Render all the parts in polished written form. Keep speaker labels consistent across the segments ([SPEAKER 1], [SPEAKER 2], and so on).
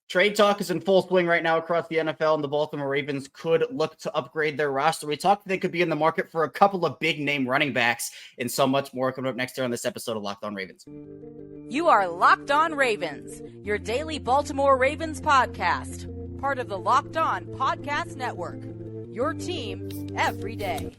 [SPEAKER 1] Trade talk is in full swing right now across the NFL, and the Baltimore Ravens could look to upgrade their roster. We talked they could be in the market for a couple of big name running backs and so much more coming up next year on this episode of Locked On Ravens.
[SPEAKER 2] You are Locked On Ravens, your daily Baltimore Ravens podcast, part of the Locked On Podcast Network, your team every day.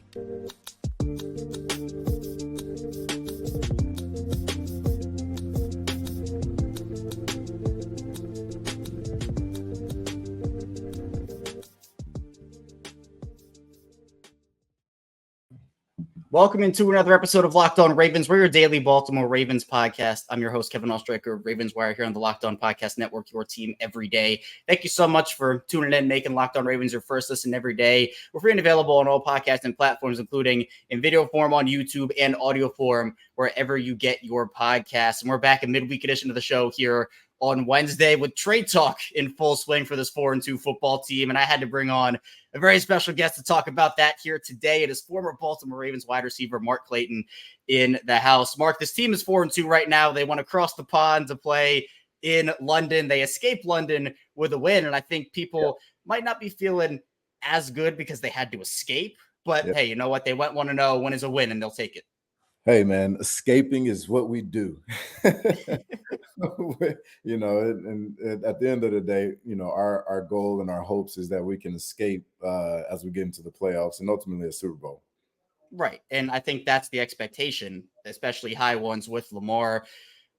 [SPEAKER 1] Welcome into another episode of Locked On Ravens. We're your daily Baltimore Ravens podcast. I'm your host, Kevin Oestreicher of Ravens Wire here on the Locked On Podcast Network, your team every day. Thank you so much for tuning in, making Locked On Ravens your first listen every day. We're free and available on all podcasting platforms, including in video form on YouTube and audio form, wherever you get your podcasts. And we're back in midweek edition of the show here on Wednesday with trade talk in full swing for this 4-2 football team. And I had to bring on a very special guest to talk about that here today. It is former Baltimore Ravens wide receiver Mark Clayton in the house. Mark, this team is 4-2 right now. They went across the pond to play in London. They escaped London with a win. And I think people might not be feeling as good because they had to escape. But hey, you know what? They went 1-0. Win is a win, and they'll take it.
[SPEAKER 3] Hey, man, escaping is what we do. You know, and at the end of the day, you know, our goal and our hopes is that we can escape as we get into the playoffs and ultimately a Super Bowl.
[SPEAKER 1] Right. And I think that's the expectation, especially high ones with Lamar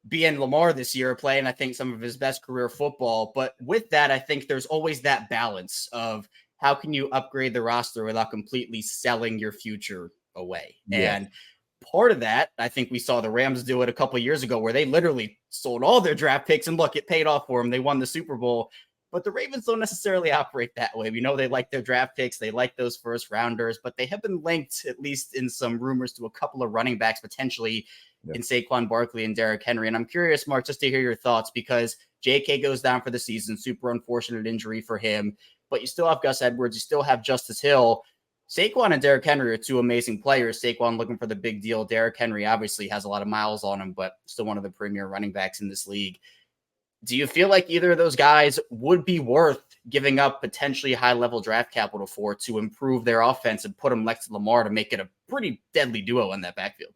[SPEAKER 1] being Lamar this year, playing, I think, some of his best career football. But with that, I think there's always that balance of how can you upgrade the roster without completely selling your future away. Yeah. And part of that, I think we saw the Rams do it a couple of years ago where they literally sold all their draft picks and look, it paid off for them. They won the Super Bowl, but the Ravens don't necessarily operate that way. We know they like their draft picks. They like those first rounders, but they have been linked, at least in some rumors, to a couple of running backs potentially in Saquon Barkley and Derrick Henry. And I'm curious, Mark, just to hear your thoughts, because JK goes down for the season, super unfortunate injury for him, but you still have Gus Edwards. You still have Justice Hill. Saquon and Derrick Henry are two amazing players. Saquon looking for the big deal. Derrick Henry obviously has a lot of miles on him, but still one of the premier running backs in this league. Do you feel like either of those guys would be worth giving up potentially high-level draft capital for to improve their offense and put them next to Lamar to make it a pretty deadly duo in that backfield?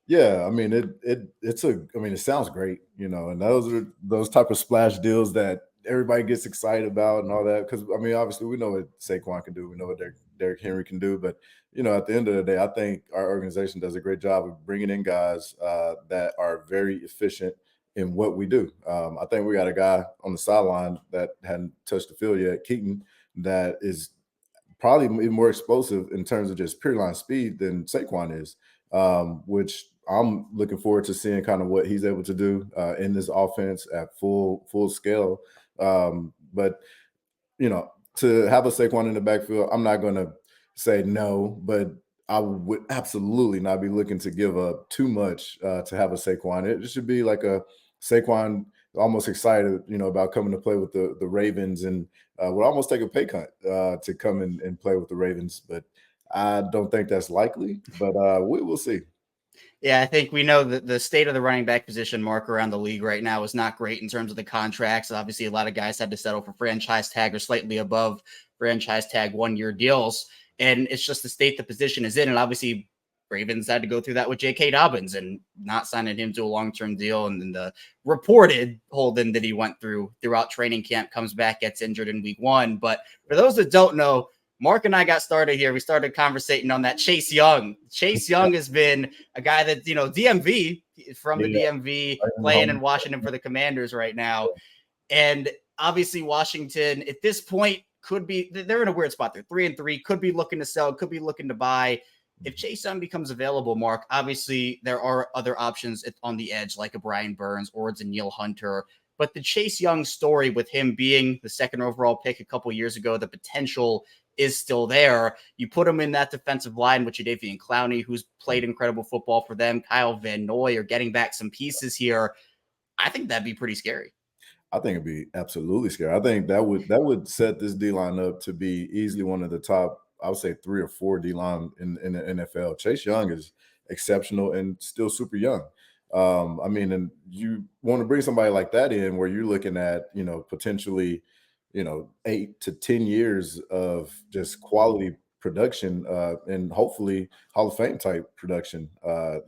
[SPEAKER 3] Yeah, I mean, it sounds great, you know, and those are those type of splash deals that everybody gets excited about and all that. Because, I mean, obviously we know what Saquon can do. We know what Derrick Henry can do. But, you know, at the end of the day, I think our organization does a great job of bringing in guys that are very efficient in what we do. I think we got a guy on the sideline that hadn't touched the field yet, Keaton, that is probably even more explosive in terms of just pure line speed than Saquon is, which I'm looking forward to seeing kind of what he's able to do in this offense at full scale. But, you know, to have a Saquon in the backfield, I'm not going to say no, but I would absolutely not be looking to give up too much to have a Saquon. It should be like a Saquon almost excited, you know, about coming to play with the Ravens and would almost take a pay cut to come and play with the Ravens. But I don't think that's likely, but we will see.
[SPEAKER 1] Yeah, I think we know that the state of the running back position, Mark, around the league right now is not great in terms of the contracts. Obviously, a lot of guys had to settle for franchise tag or slightly above franchise tag 1-year deals. And it's just the state the position is in. And obviously, Ravens had to go through that with J.K. Dobbins and not signing him to a long-term deal. And then the reported holding that he went through throughout training camp comes back, gets injured in week 1. But for those that don't know, Mark and I got started here. We started conversating on that Chase Young. Chase Young has been a guy that, you know, DMV from the DMV playing in Washington for the Commanders right now. And obviously Washington at this point could be, they're in a weird spot. They're 3-3, could be looking to sell, could be looking to buy. If Chase Young becomes available, Mark, obviously there are other options on the edge like a Brian Burns or it's a Danielle Hunter. But the Chase Young story with him being the second overall pick a couple years ago, the potential is still there. You put him in that defensive line with Jadeveon Clowney, who's played incredible football for them. Kyle Van Noy are getting back some pieces here. I think that'd be pretty scary.
[SPEAKER 3] I think it'd be absolutely scary. I think that would set this D-line up to be easily one of the top, I would say 3 or 4 D-line in the NFL. Chase Young is exceptional and still super young. I mean, and you want to bring somebody like that in where you're looking at, potentially, 8 to 10 years of just quality production, and hopefully Hall of Fame type production,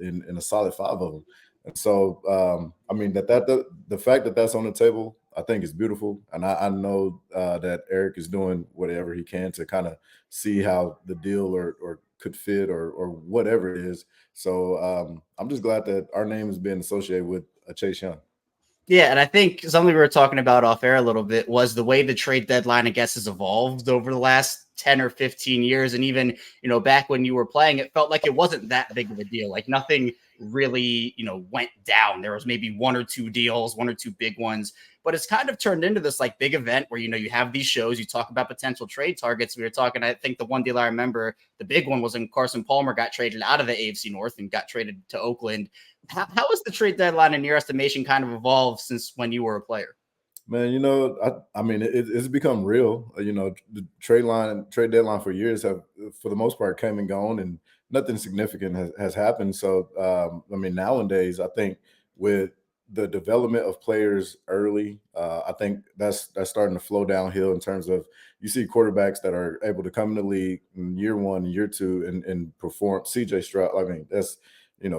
[SPEAKER 3] in a solid 5 of them. And so, I mean, the fact that that's on the table, I think is beautiful. And I know that Eric is doing whatever he can to kind of see how the deal or could fit or whatever it is. So I'm just glad that our name has been associated with Chase Young.
[SPEAKER 1] Yeah, and I think something we were talking about off air a little bit was the way the trade deadline, I guess, has evolved over the last 10 or 15 years. And even, back when you were playing, it felt like it wasn't that big of a deal. Like nothing really, went down. There was maybe one or two deals, one or two big ones, but it's kind of turned into this like big event where, you have these shows, you talk about potential trade targets. We were talking, I think the one deal I remember, the big one was when Carson Palmer got traded out of the AFC North and got traded to Oakland. How has the trade deadline in your estimation kind of evolved since when you were a player?
[SPEAKER 3] Man, I mean, it's become real. The trade deadline for years have, for the most part, came and gone, and nothing significant has happened. So, I mean, nowadays, I think with the development of players early, I think that's starting to flow downhill in terms of you see quarterbacks that are able to come in the league in year 1, year 2, and perform. CJ Stroud, I mean, that's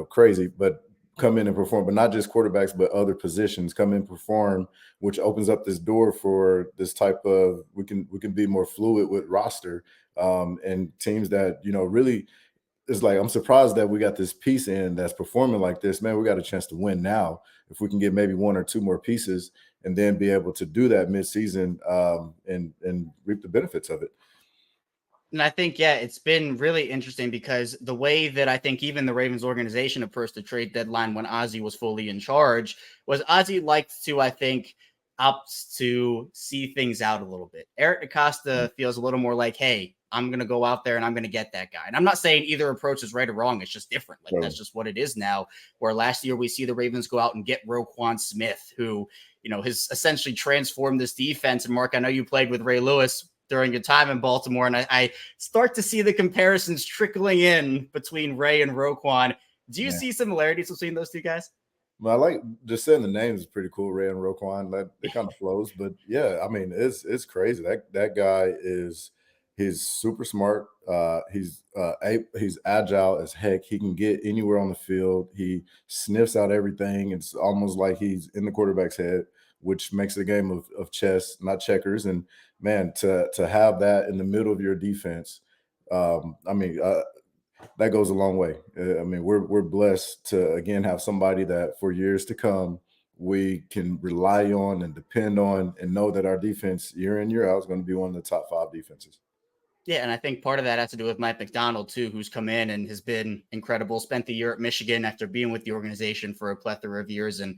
[SPEAKER 3] crazy, but come in and perform, but not just quarterbacks, but other positions come in, perform, which opens up this door for this type of we can be more fluid with roster, and teams that really is like, I'm surprised that we got this piece in that's performing like this. Man, we got a chance to win now. If we can get maybe 1 or 2 more pieces and then be able to do that midseason, and reap the benefits of it.
[SPEAKER 1] And I think, yeah, it's been really interesting because the way that I think even the Ravens organization approached the trade deadline when Ozzie was fully in charge was Ozzie liked to, I think, opts to see things out a little bit. Eric Acosta feels a little more like, hey, I'm going to go out there and I'm going to get that guy. And I'm not saying either approach is right or wrong. It's just different. Like, that's just what it is now. Where last year we see the Ravens go out and get Roquan Smith, who, has essentially transformed this defense. And Mark, I know you played with Ray Lewis during your time in Baltimore, and I start to see the comparisons trickling in between Ray and Roquan. Do you see similarities between those two guys?
[SPEAKER 3] Well, I like just saying the names is pretty cool, Ray and Roquan. That it kind of flows, but yeah, I mean, it's crazy. That guy he's super smart. He's agile as heck. He can get anywhere on the field. He sniffs out everything. It's almost like he's in the quarterback's head, which makes it a game of chess, not checkers. And man, to have that in the middle of your defense, I mean, that goes a long way. I mean, we're blessed to again have somebody that for years to come we can rely on and depend on, and know that our defense year in year out is going to be one of the top 5 defenses.
[SPEAKER 1] Yeah, and I think part of that has to do with Mike McDonald, too, who's come in and has been incredible. Spent the year at Michigan after being with the organization for a plethora of years and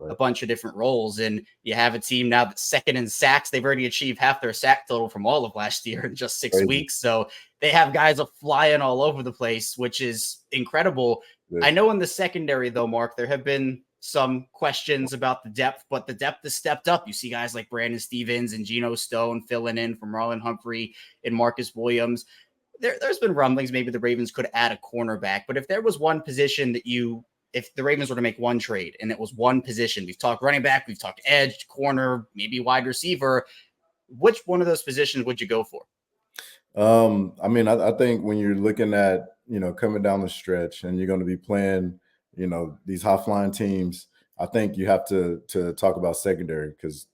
[SPEAKER 1] a bunch of different roles. And you have a team now that's second in sacks. They've already achieved half their sack total from all of last year in just 6 weeks. So they have guys flying all over the place, which is incredible. Yeah. I know in the secondary, though, Mark, there have been some questions about the depth, but the depth has stepped up. You see guys like Brandon Stevens and Geno Stone filling in from Marlon Humphrey and Marcus Williams. There's been rumblings maybe the Ravens could add a cornerback, but if there was one position that if the Ravens were to make one trade and it was one position, we've talked running back, we've talked edge, corner, maybe wide receiver, which one of those positions would you go for?
[SPEAKER 3] I mean, I think when you're looking at, coming down the stretch and you're going to be playing, these high flying teams, I think you have to talk about secondary because,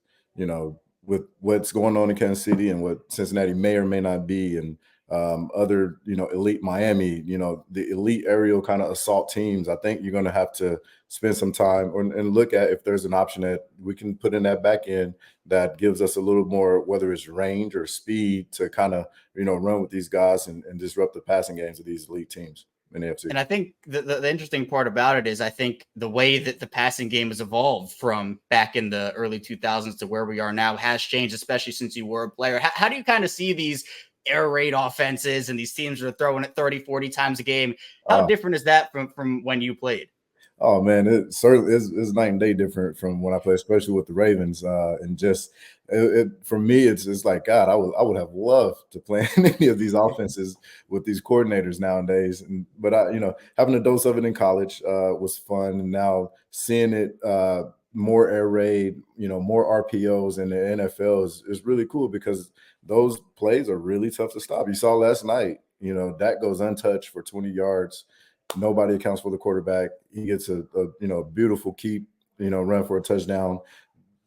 [SPEAKER 3] with what's going on in Kansas City and what Cincinnati may or may not be, and other, elite Miami, the elite aerial kind of assault teams, I think you're going to have to spend some time and look at if there's an option that we can put in that back end that gives us a little more, whether it's range or speed to kind of, run with these guys and disrupt the passing games of these elite teams.
[SPEAKER 1] And I think the interesting part about it is I think the way that the passing game has evolved from back in the early 2000s to where we are now has changed, especially since you were a player. How do you kind of see these air raid offenses and these teams that are throwing it 30, 40 times a game? How different is that from when you played?
[SPEAKER 3] Oh man, it certainly is night and day different from when I play, especially with the Ravens. And just for me, it's like God, I would have loved to play in any of these offenses with these coordinators nowadays. But having a dose of it in college was fun, and now seeing it more air raid, more RPOs in the NFL is really cool because those plays are really tough to stop. You saw last night, Dak goes untouched for 20 yards. Nobody accounts for the quarterback. He gets a beautiful keep, run for a touchdown.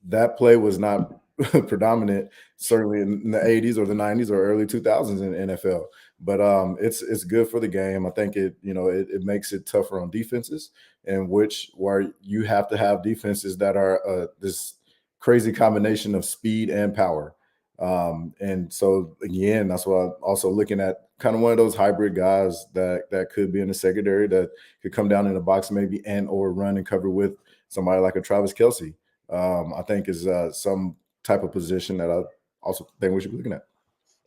[SPEAKER 3] That play was not predominant, certainly in the 80s or the 90s or early 2000s in the NFL. But it's good for the game. I think it makes it tougher on defenses, and where you have to have defenses that are this crazy combination of speed and power. And so again, that's why I'm also looking at kind of one of those hybrid guys that could be in the secondary that could come down in the box maybe or run and cover with somebody like a Travis Kelce. I think is some type of position that I also think we should be looking at.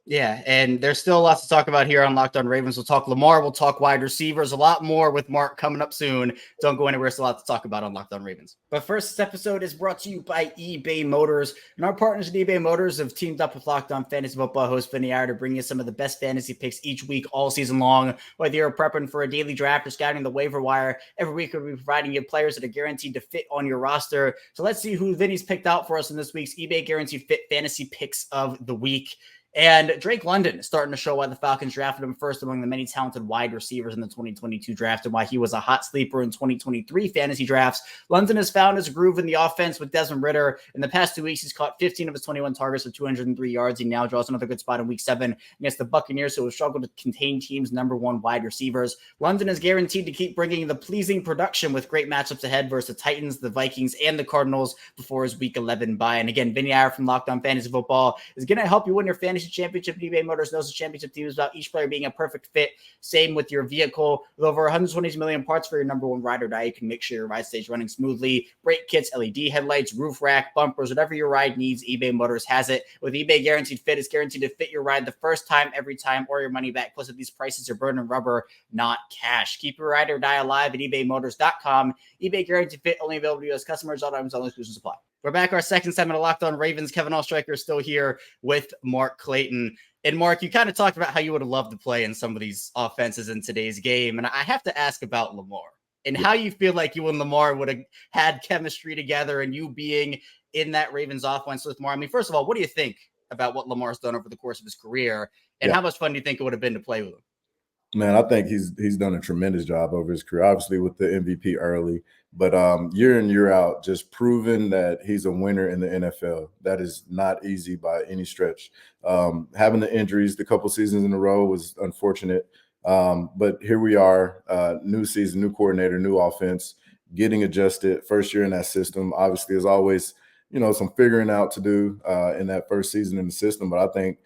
[SPEAKER 1] Yeah, and there's still lots to talk about here on Locked On Ravens. We'll talk Lamar, we'll talk wide receivers, a lot more with Mark coming up soon. Don't go anywhere. There's a lot to talk about on Locked On Ravens. But first, this episode is brought to you by eBay Motors. And our partners at eBay Motors have teamed up with Locked On Fantasy Football host Vinny Iyer to bring you some of the best fantasy picks each week, all season long. Whether you're prepping for a daily draft or scouting the waiver wire, every week we'll be providing you players that are guaranteed to fit on your roster. So let's see who Vinny's picked out for us in this week's eBay Guaranteed Fit Fantasy Picks of the Week. And Drake London is starting to show why the Falcons drafted him first among the many talented wide receivers in the 2022 draft and why he was a hot sleeper in 2023 fantasy drafts. London has found his groove in the offense with Desmond Ridder. In the past 2 weeks, he's caught 15 of his 21 targets for 203 yards. He now draws another good spot in week 7 against the Buccaneers, who have struggled to contain teams' number 1 wide receivers. London is guaranteed to keep bringing the pleasing production with great matchups ahead versus the Titans, the Vikings, and the Cardinals before his week 11 bye. And again, Vinny Iyer from Locked On Fantasy Football is going to help you win your fantasy championship. eBay Motors knows the championship team is about each player being a perfect fit. Same with your vehicle. With over 120 million parts for your number 1 ride or die, you can make sure your ride stays running smoothly. Brake kits, LED headlights, roof rack, bumpers, whatever your ride needs, eBay Motors has it. With eBay Guaranteed Fit, it's guaranteed to fit your ride the first time, every time, or your money back. Plus, at these prices, you're burning rubber, not cash. Keep your ride or die alive at ebaymotors.com. eBay Guaranteed Fit, only available to U.S. customers. All items, all exclusions apply. We're back. Our second segment of Locked On Ravens. Kevin Allstriker is still here with Mark Clayton. And Mark, you kind of talked about how you would have loved to play in some of these offenses in today's game. And I have to ask about Lamar and how you feel like you and Lamar would have had chemistry together and you being in that Ravens offense with Lamar. I mean, first of all, what do you think about what Lamar's done over the course of his career? And how much fun do you think it would have been to play with him?
[SPEAKER 3] Man, I think he's done a tremendous job over his career, obviously with the MVP early, but year in, year out, just proving that he's a winner in the NFL. That is not easy by any stretch. Having the injuries the couple seasons in a row was unfortunate, but here we are, new season, new coordinator, new offense, getting adjusted. First year in that system, obviously, there's always some figuring out to do in that first season in the system, but I think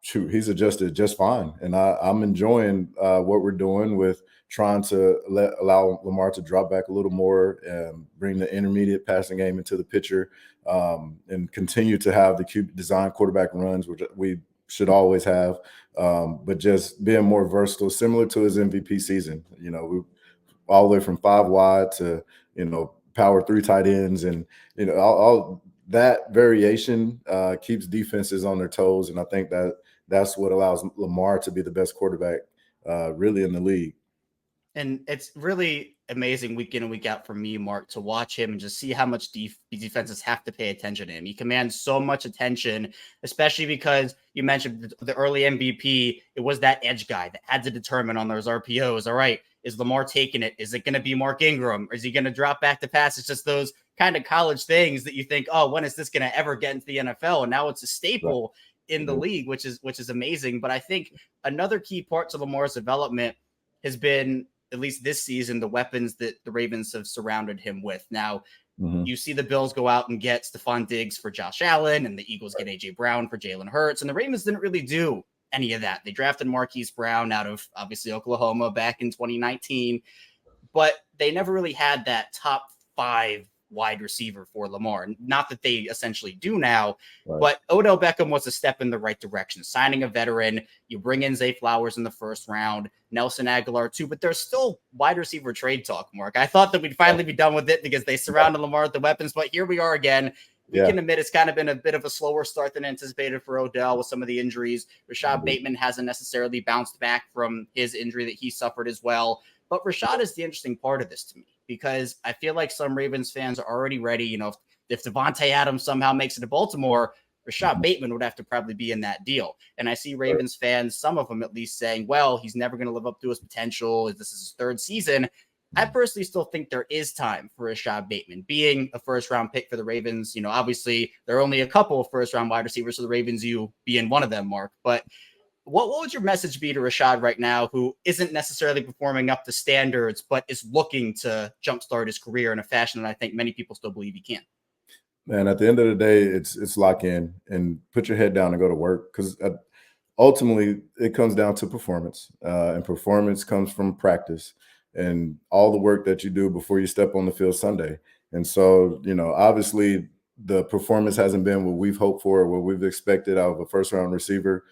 [SPEAKER 3] he's adjusted just fine. And I'm enjoying what we're doing with trying to allow Lamar to drop back a little more and bring the intermediate passing game into the picture and continue to have the design quarterback runs, which we should always have, but just being more versatile, similar to his MVP season. We all the way from 5 wide to, power 3 tight ends and, all that variation keeps defenses on their toes. And I think that's what allows Lamar to be the best quarterback really in the league.
[SPEAKER 1] And it's really amazing week in and week out for me, Mark, to watch him and just see how much defenses have to pay attention to him. He commands so much attention, especially because you mentioned the early MVP. It was that edge guy that had to determine on those RPOs. All right, is Lamar taking it? Is it going to be Mark Ingram? Or is he going to drop back to pass? It's just those kind of college things that you think, oh, when is this going to ever get into the NFL? And now it's a staple in the league, which is amazing. But I think another key part to Lamar's development has been, at least this season, the weapons that the Ravens have surrounded him with. Now, you see the Bills go out and get Stephon Diggs for Josh Allen, and the Eagles get A.J. Brown for Jalen Hurts, and the Ravens didn't really do any of that. They drafted Marquise Brown out of, obviously, Oklahoma back in 2019, but they never really had that top 5 wide receiver for Lamar. Not that they essentially do now,
[SPEAKER 3] Right.
[SPEAKER 1] but Odell Beckham was a step in the right direction. Signing a veteran, you bring in Zay Flowers in the first round, Nelson Aguilar too, but there's still wide receiver trade talk, Mark. I thought that we'd finally be done with it because they surrounded Lamar with the weapons, but here we are again. We can admit it's kind of been a bit of a slower start than anticipated for Odell with some of the injuries. Rashad Bateman hasn't necessarily bounced back from his injury that he suffered as well. But Rashad is the interesting part of this to me because I feel like some Ravens fans are already ready. You know, if Devontae Adams somehow makes it to Baltimore, Rashad Bateman would have to probably be in that deal. And I see Ravens fans, some of them at least, saying, well, he's never going to live up to his potential. This is his third season. I personally still think there is time for Rashad Bateman being a first-round pick for the Ravens. You know, obviously, there are only a couple of first-round wide receivers for the Ravens, you being one of them, Mark. But what would your message be to Rashad right now, who isn't necessarily performing up to standards, but is looking to jumpstart his career in a fashion that I think many people still believe he can?
[SPEAKER 3] Man, at the end of the day, it's lock in and put your head down and go to work because ultimately it comes down to performance, and performance comes from practice and all the work that you do before you step on the field Sunday. And so, you know, obviously the performance hasn't been what we've hoped for, what we've expected out of a first round receiver.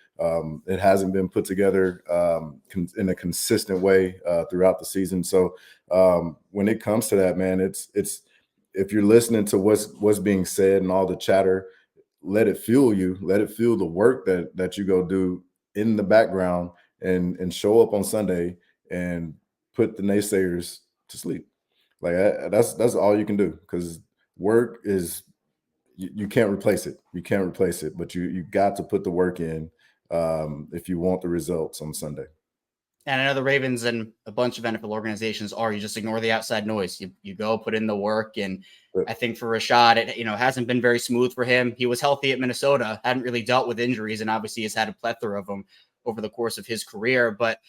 [SPEAKER 3] It hasn't been put together in a consistent way throughout the season. So when it comes to that, man, it's if you're listening to what's being said and all the chatter, let it fuel you, let it fuel the work that you go do in the background and show up on Sunday and put the naysayers to sleep. Like that's all you can do because work is you can't replace it. You can't replace it, but you got to put the work in if you want the results on Sunday.
[SPEAKER 1] And I know the Ravens and a bunch of NFL organizations are, you just ignore the outside noise. You go put in the work. And I think for Rashad, it hasn't been very smooth for him. He was healthy at Minnesota, hadn't really dealt with injuries, and obviously has had a plethora of them over the course of his career. But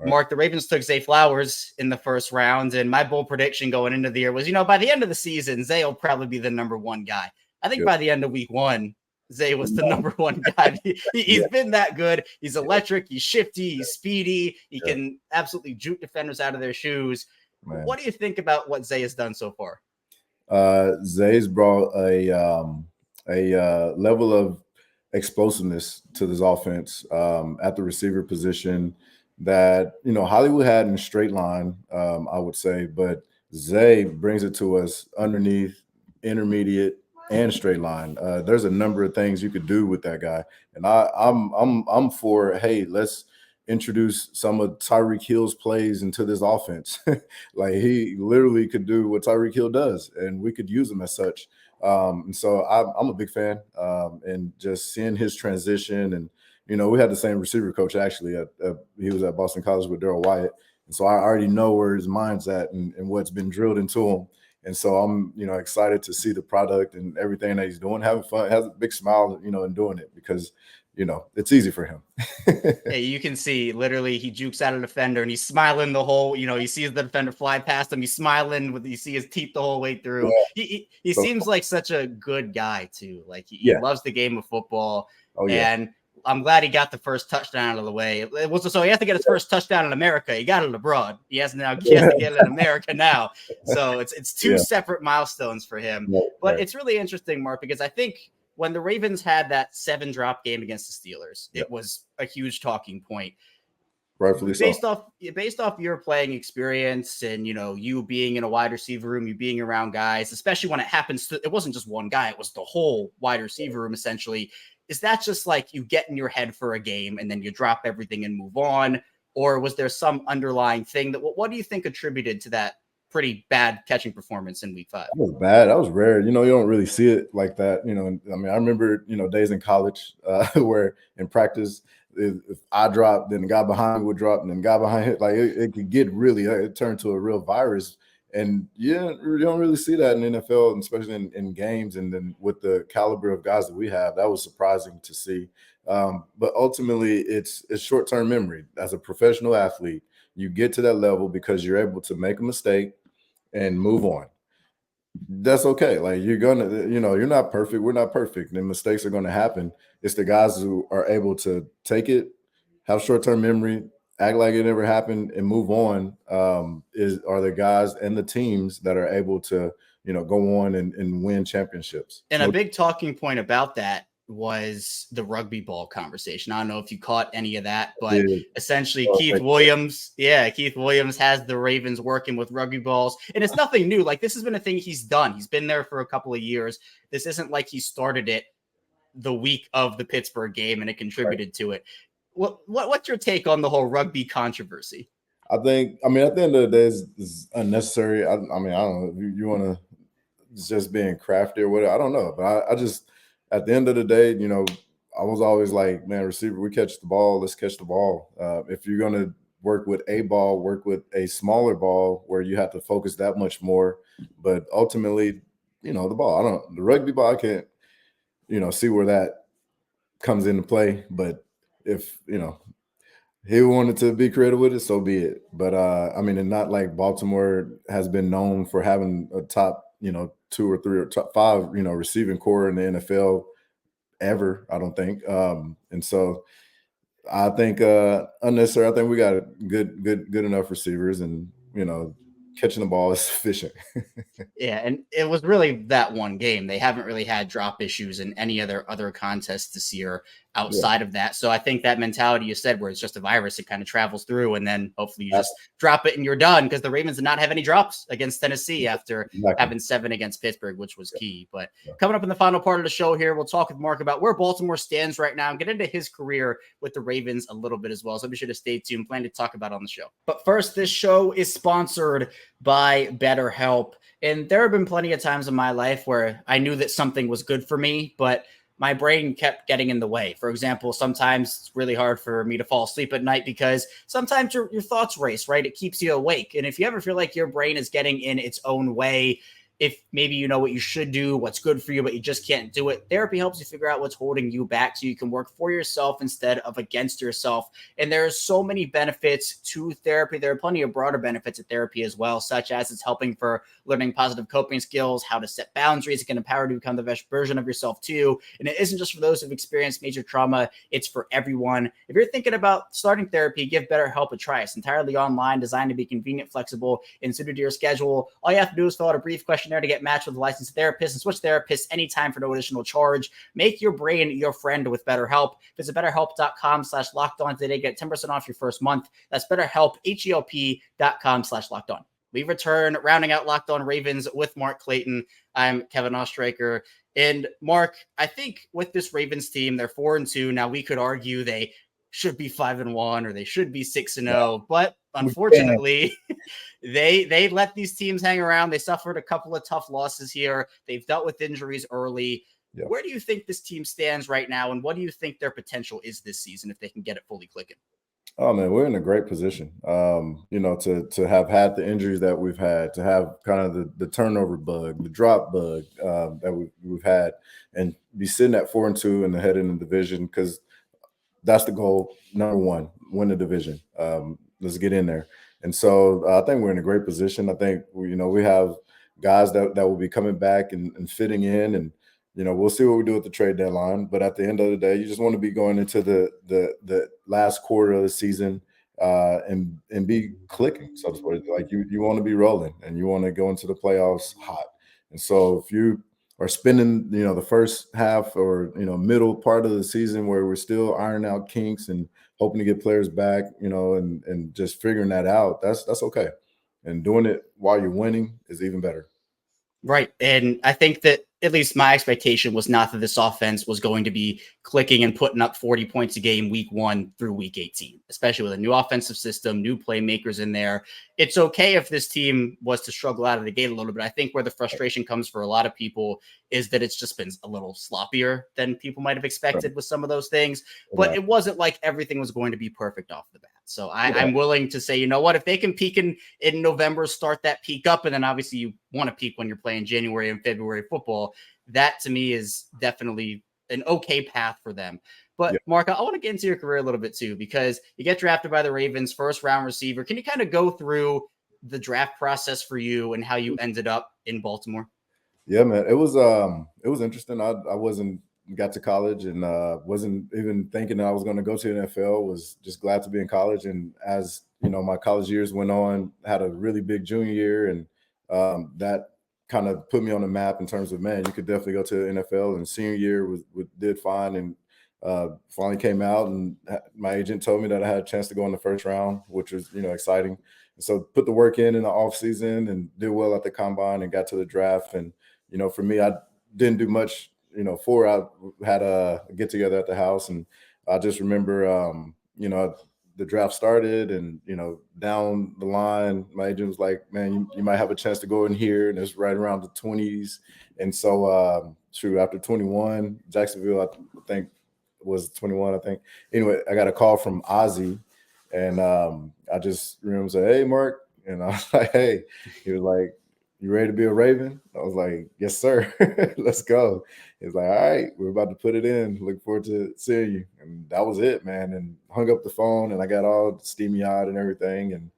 [SPEAKER 1] Mark, the Ravens took Zay Flowers in the first round. And my bold prediction going into the year was, by the end of the season, Zay will probably be the number one guy. I think by the end of week one, Zay was the number one guy. He's been that good. He's electric. He's shifty. He's speedy. He can absolutely juke defenders out of their shoes. Man. What do you think about what Zay has done so far?
[SPEAKER 3] Zay's brought a level of explosiveness to this offense at the receiver position that, Hollywood had in a straight line, I would say, but Zay brings it to us underneath, intermediate, and straight line. There's a number of things you could do with that guy, and I'm for, hey, let's introduce some of Tyreek Hill's plays into this offense. Like he literally could do what Tyreek Hill does, and we could use him as such. And so I'm a big fan, and just seeing his transition. And we had the same receiver coach actually. He was at Boston College with Darryl Wyatt, and so I already know where his mind's at and what's been drilled into him. And so I'm, excited to see the product and everything that he's doing, having fun, has a big smile, in doing it because, it's easy for him.
[SPEAKER 1] Yeah, you can see literally he jukes out a defender and he's smiling the whole, he sees the defender fly past him. He's smiling you see his teeth the whole way through. Yeah. He seems like such a good guy too. Like he loves the game of football. Oh, yeah. And I'm glad he got the first touchdown out of the way. So he has to get his first touchdown in America. He got it abroad. He has to get it in America now. So it's two separate milestones for him. But it's really interesting, Mark, because I think when the Ravens had that 7-drop game against the Steelers, it was a huge talking point.
[SPEAKER 3] Rightfully so.
[SPEAKER 1] Based off your playing experience and, you being in a wide receiver room, you being around guys, especially when it wasn't just one guy, it was the whole wide receiver room essentially. Is that just like you get in your head for a game and then you drop everything and move on? Or was there some underlying thing what do you think attributed to that pretty bad catching performance in week 5?
[SPEAKER 3] That was bad. That was rare. You don't really see it like that. I remember, days in college where in practice, if I dropped, then the guy behind me would drop, and then the guy behind it, like it could get really, it turned to a real virus. And you don't really see that in the NFL, and especially in games. And then with the caliber of guys that we have, that was surprising to see. But ultimately, it's short-term memory. As a professional athlete, you get to that level because you're able to make a mistake and move on. That's okay. Like you're gonna, you're not perfect. We're not perfect. And mistakes are going to happen. It's the guys who are able to take it, have short-term memory, act like it never happened, and move on. Are the guys and the teams that are able to go on and win championships.
[SPEAKER 1] And a big talking point about that was the rugby ball conversation. I don't know if you caught any of that, but essentially Keith Williams has the Ravens working with rugby balls, and it's nothing new. Like, this has been a thing he's done. He's been there for a couple of years. This isn't like he started it the week of the Pittsburgh game and it contributed to it. What's your take on the whole rugby controversy?
[SPEAKER 3] I think, at the end of the day, it's unnecessary. I don't know if you want to just being crafty or whatever. I don't know, but I just, at the end of the day, I was always like, man, receiver, we catch the ball. Let's catch the ball. If you're going to work with a ball, work with a smaller ball where you have to focus that much more. But ultimately, the ball, the rugby ball, I can't, see where that comes into play. But if, he wanted to be creative with it, so be it. But, and not like Baltimore has been known for having a top, 2 or 3 or top 5, receiving core in the NFL ever, I don't think. And so I think unnecessary. I think we got good enough receivers, and catching the ball is sufficient.
[SPEAKER 1] Yeah, and it was really that one game. They haven't really had drop issues in any other contests this year outside of that. So I think that mentality you said, where it's just a virus, it kind of travels through, and then hopefully you just drop it and you're done, because the Ravens did not have any drops against Tennessee after having 7 against Pittsburgh, which was key. But coming up in the final part of the show here, we'll talk with Mark about where Baltimore stands right now and get into his career with the Ravens a little bit as well. So be sure to stay tuned. Plan to talk about on the show. But first, this show is sponsored by BetterHelp. And there have been plenty of times in my life where I knew that something was good for me, but my brain kept getting in the way. For example, sometimes it's really hard for me to fall asleep at night because sometimes your thoughts race, right? It keeps you awake. And if you ever feel like your brain is getting in its own way, if maybe you know what you should do, what's good for you, but you just can't do it, therapy helps you figure out what's holding you back so you can work for yourself instead of against yourself. And there's so many benefits to therapy. There are plenty of broader benefits of therapy as well, such as it's helping for learning positive coping skills, how to set boundaries. It can empower you to become the best version of yourself too. And it isn't just for those who've experienced major trauma. It's for everyone. If you're thinking about starting therapy, give BetterHelp a try. It's entirely online, designed to be convenient, flexible, and suited to your schedule. All you have to do is fill out a brief questionnaire to get matched with a licensed therapist and switch therapists anytime for no additional charge. Make your brain your friend with BetterHelp. Visit BetterHelp.com/lockedon today. Get 10% off your first month. That's BetterHelp, HELP.com/lockedon. We return, rounding out Locked On Ravens with Mark Clayton. I'm Kevin Ostreicher. And Mark, I think with this Ravens team, they're 4-2. Now we could argue they should be 5-1 or they should be 6-0, but unfortunately, they let these teams hang around. They suffered a couple of tough losses here. They've dealt with injuries early. Yep. Where do you think this team stands right now, and what do you think their potential is this season if they can get it fully clicking?
[SPEAKER 3] Oh man, we're in a great position. To have had the injuries that we've had, to have kind of the turnover bug, the drop bug that we've had, and be sitting at 4-2 and ahead in the division, because that's the goal. Number one, win the division. Let's get in there. And so I think we're in a great position. I think we have guys that will be coming back and fitting in, and we'll see what we do at the trade deadline. But at the end of the day, you just want to be going into the last quarter of the season and be clicking, so to speak. Like you want to be rolling, and you want to go into the playoffs hot. And so if you are spending the first half or middle part of the season where we're still ironing out kinks and hoping to get players back, and just figuring that out, that's okay. And doing it while you're winning is even better.
[SPEAKER 1] Right. And I think that at least my expectation was not that this offense was going to be clicking and putting up 40 points a game week 1 through week 18, especially with a new offensive system, new playmakers in there. It's okay if this team was to struggle out of the gate a little bit. I think where the frustration comes for a lot of people is that it's just been a little sloppier than people might have expected with some of those things. But it wasn't like everything was going to be perfect off the bat. So I'm willing to say, you know what, if they can peak in November, start that peak up, and then obviously you want to peak when you're playing January and February football, that to me is definitely an okay path for them. But Mark, I want to get into your career a little bit too, because you get drafted by the Ravens, first round receiver. Can you kind of go through the draft process for you and how you ended up in Baltimore?
[SPEAKER 3] Yeah, man, it was interesting. I got to college and wasn't even thinking that I was going to go to the NFL. Was just glad to be in college. And as my college years went on, had a really big junior year, and that kind of put me on the map in terms of, man, you could definitely go to the NFL. And senior year did fine, and finally came out, and my agent told me that I had a chance to go in the first round, which was, exciting. And so put the work in the off season and did well at the combine and got to the draft. And, for me, I didn't do much, for I had a get together at the house. And I just remember, the draft started, and, down the line, my agent was like, man, you might have a chance to go in here. And it's right around the 20s. And so, after 21, Jacksonville, I think, was 21, I think. Anyway, I got a call from Ozzy, and I just remember saying, hey, Mark. And I was like, hey. He was like, you ready to be a Raven? I was like, yes, sir. Let's go. He was like, all right, we're about to put it in. Look forward to seeing you. And that was it, man. And hung up the phone, and I got all steamy-eyed and everything. And,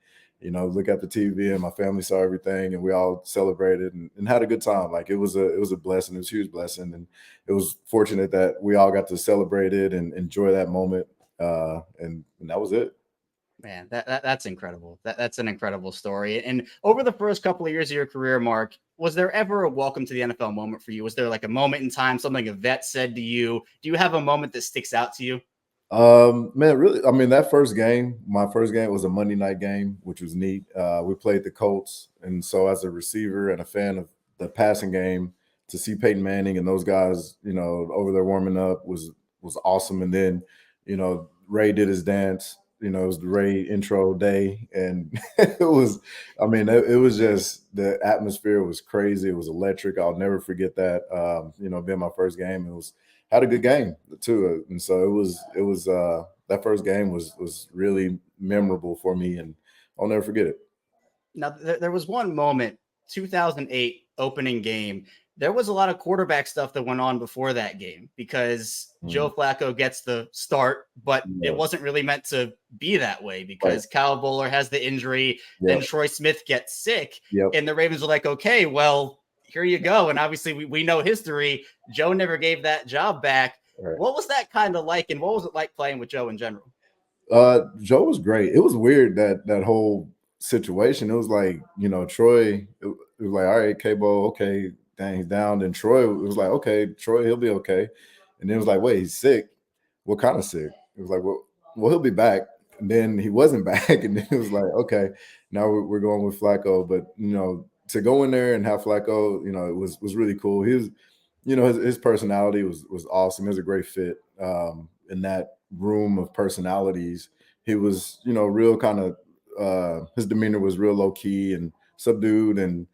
[SPEAKER 3] look at the TV, and my family saw everything, and we all celebrated and had a good time. Like, it was a blessing. It was a huge blessing. And it was fortunate that we all got to celebrate it and enjoy that moment. And that was it.
[SPEAKER 1] Man, that's incredible. That's an incredible story. And over the first couple of years of your career, Mark, was there ever a welcome to the NFL moment for you? Was there like a moment in time, something a vet said to you? Do you have a moment that sticks out to you?
[SPEAKER 3] Man, really, I mean, that first game, my first game was a Monday night game, which was neat. We played the Colts. And so as a receiver and a fan of the passing game, to see Peyton Manning and those guys, over there warming up was awesome. And then, Ray did his dance. It was the Ray intro day, and it was just, the atmosphere was crazy. It was electric. I'll never forget that. Being my first game, had a good game too. And so it was that first game was really memorable for me, and I'll never forget it.
[SPEAKER 1] Now, there was one moment, 2008 opening game. There was a lot of quarterback stuff that went on before that game, because Joe Flacco gets the start, but it wasn't really meant to be that way, because Kyle Bowler has the injury, then Troy Smith gets sick, and the Ravens were like, okay, well, here you go. And obviously we know history. Joe never gave that job back. Right. What was that kind of like, and what was it like playing with Joe in general?
[SPEAKER 3] Joe was great. It was weird, that whole situation. It was like, Troy, it was like, all right, K-Bo, okay, dang, he's down. Then Troy, it was like, okay, Troy, he'll be okay. And then it was like, wait, he's sick. What kind of sick? It was like, well, he'll be back. And then he wasn't back. And then it was like, okay, now we're going with Flacco. But, to go in there and have Flacco, it was really cool. He was, his personality was awesome. He was a great fit in that room of personalities. He was, real kind of, his demeanor was real low key and subdued, and,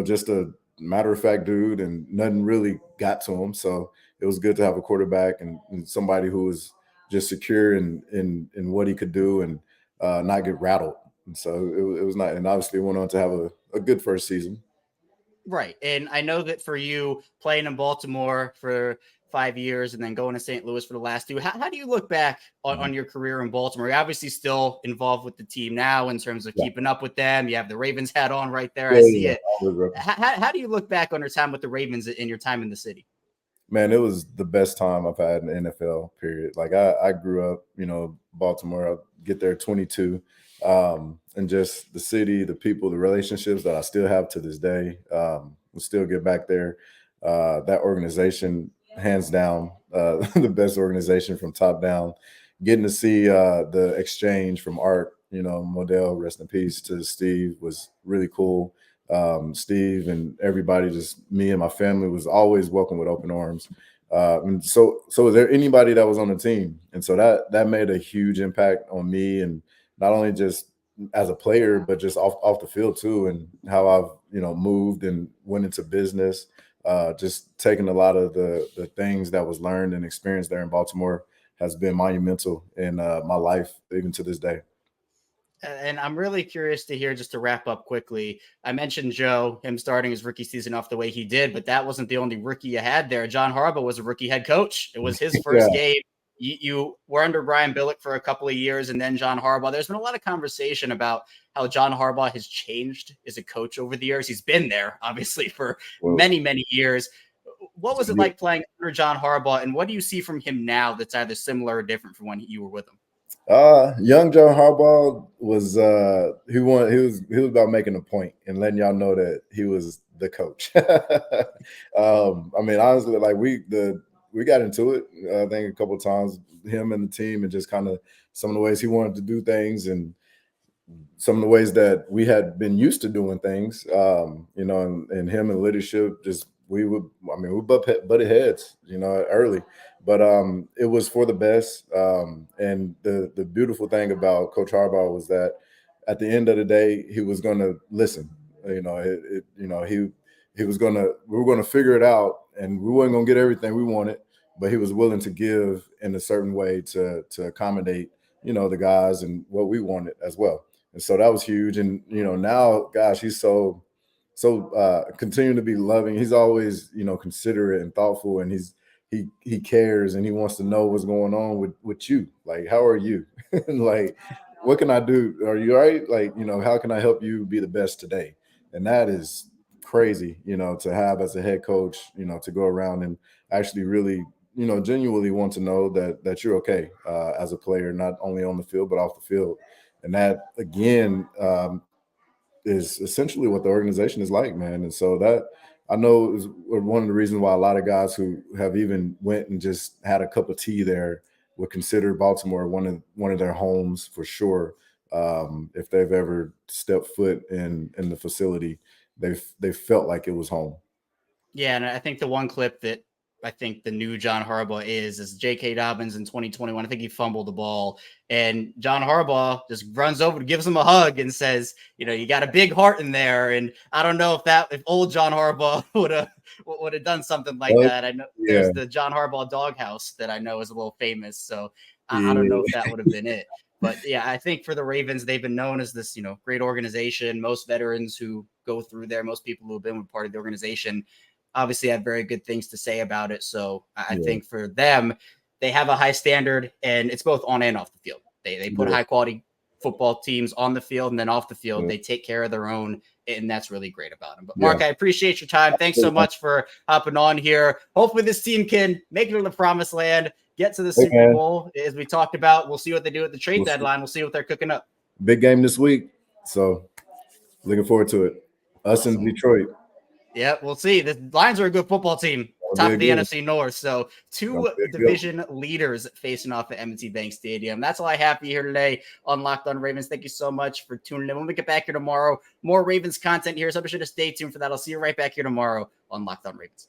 [SPEAKER 3] just a matter of fact dude, and nothing really got to him. So it was good to have a quarterback and somebody who was just secure in what he could do, and not get rattled. And so it was not, and obviously went on to have a good first season.
[SPEAKER 1] Right. And I know that for you, playing in Baltimore for 5 years and then going to St. Louis for the last 2, how do you look back on your career in Baltimore? You're obviously still involved with the team now in terms of keeping up with them. You have the Ravens hat on right there. I see it. How do you look back on your time with the Ravens and your time in the city?
[SPEAKER 3] Man, it was the best time I've had in the NFL, period. Like, I grew up, Baltimore. I get there 22. And just the city, the people, the relationships that I still have to this day. We still get back there. That organization, hands down, the best organization from top down. Getting to see the exchange from Art, Modell, rest in peace, to Steve, was really cool. Steve and everybody, just me and my family, was always welcome with open arms. And so was there anybody that was on the team? And so that made a huge impact on me, and not only just as a player, but just off the field too, and how I've, moved and went into business, just taking a lot of the things that was learned and experienced there in Baltimore has been monumental in my life, even to this day.
[SPEAKER 1] And I'm really curious to hear, just to wrap up quickly, I mentioned Joe, him starting his rookie season off the way he did, but that wasn't the only rookie you had there. John Harbaugh was a rookie head coach. It was his first game. You were under Brian Billick for a couple of years, and then John Harbaugh. There's been a lot of conversation about how John Harbaugh has changed as a coach over the years. He's been there, obviously, for many, many years. What was it like playing under John Harbaugh, and what do you see from him now that's either similar or different from when you were with him?
[SPEAKER 3] Young John Harbaugh was he was about making a point and letting y'all know that he was the coach. I mean, honestly, like we got into it, I think a couple of times, him and the team, and just kind of some of the ways he wanted to do things, and some of the ways that we had been used to doing things, and him and leadership, just we butted heads, early, but it was for the best. And the beautiful thing about Coach Harbaugh was that at the end of the day, he was going to listen. He was going to, we were going to figure it out, and we weren't going to get everything we wanted, but he was willing to give in a certain way to accommodate, the guys and what we wanted as well. And so that was huge. And, now, gosh, he's so continuing to be loving. He's always, considerate and thoughtful, and he cares, and he wants to know what's going on with you. Like, how are you? Like, what can I do? Are you all right? Like, how can I help you be the best today? And that is crazy, to have as a head coach, to go around and actually really, genuinely want to know that you're okay as a player, not only on the field, but off the field. And that, again, is essentially what the organization is like, man. And so that, I know, is one of the reasons why a lot of guys who have even went and just had a cup of tea there would consider Baltimore one of their homes for sure. If they've ever stepped foot in the facility, they felt like it was home.
[SPEAKER 1] Yeah, and I think the one clip that I think the new John Harbaugh is J.K. Dobbins in 2021. I think he fumbled the ball, and John Harbaugh just runs over, gives him a hug, and says, you got a big heart in there. And I don't know if old John Harbaugh would have done something like that. I know there's the John Harbaugh doghouse that I know is a little famous, so I don't know if that would have been it. But yeah, I think for the Ravens, they've been known as this, great organization. Most veterans who go through there, most people who have been part of the organization, obviously have very good things to say about it. So I think for them, they have a high standard, and it's both on and off the field. They put high quality football teams on the field, and then off the field, they take care of their own. And that's really great about them. But Mark, I appreciate your time. Thanks so much for hopping on here. Hopefully this team can make it to the promised land, get to the Super Bowl. As we talked about, we'll see what they do at the trade deadline. We'll see what they're cooking up.
[SPEAKER 3] Big game this week. So looking forward to it. Us in Detroit.
[SPEAKER 1] Yeah, we'll see. The Lions are a good football team, top of the NFC North. So two division leaders facing off at M&T Bank Stadium. That's all I have for you here today on Locked On Ravens. Thank you so much for tuning in. When we get back here tomorrow, more Ravens content here. So be sure to stay tuned for that. I'll see you right back here tomorrow on Locked On Ravens.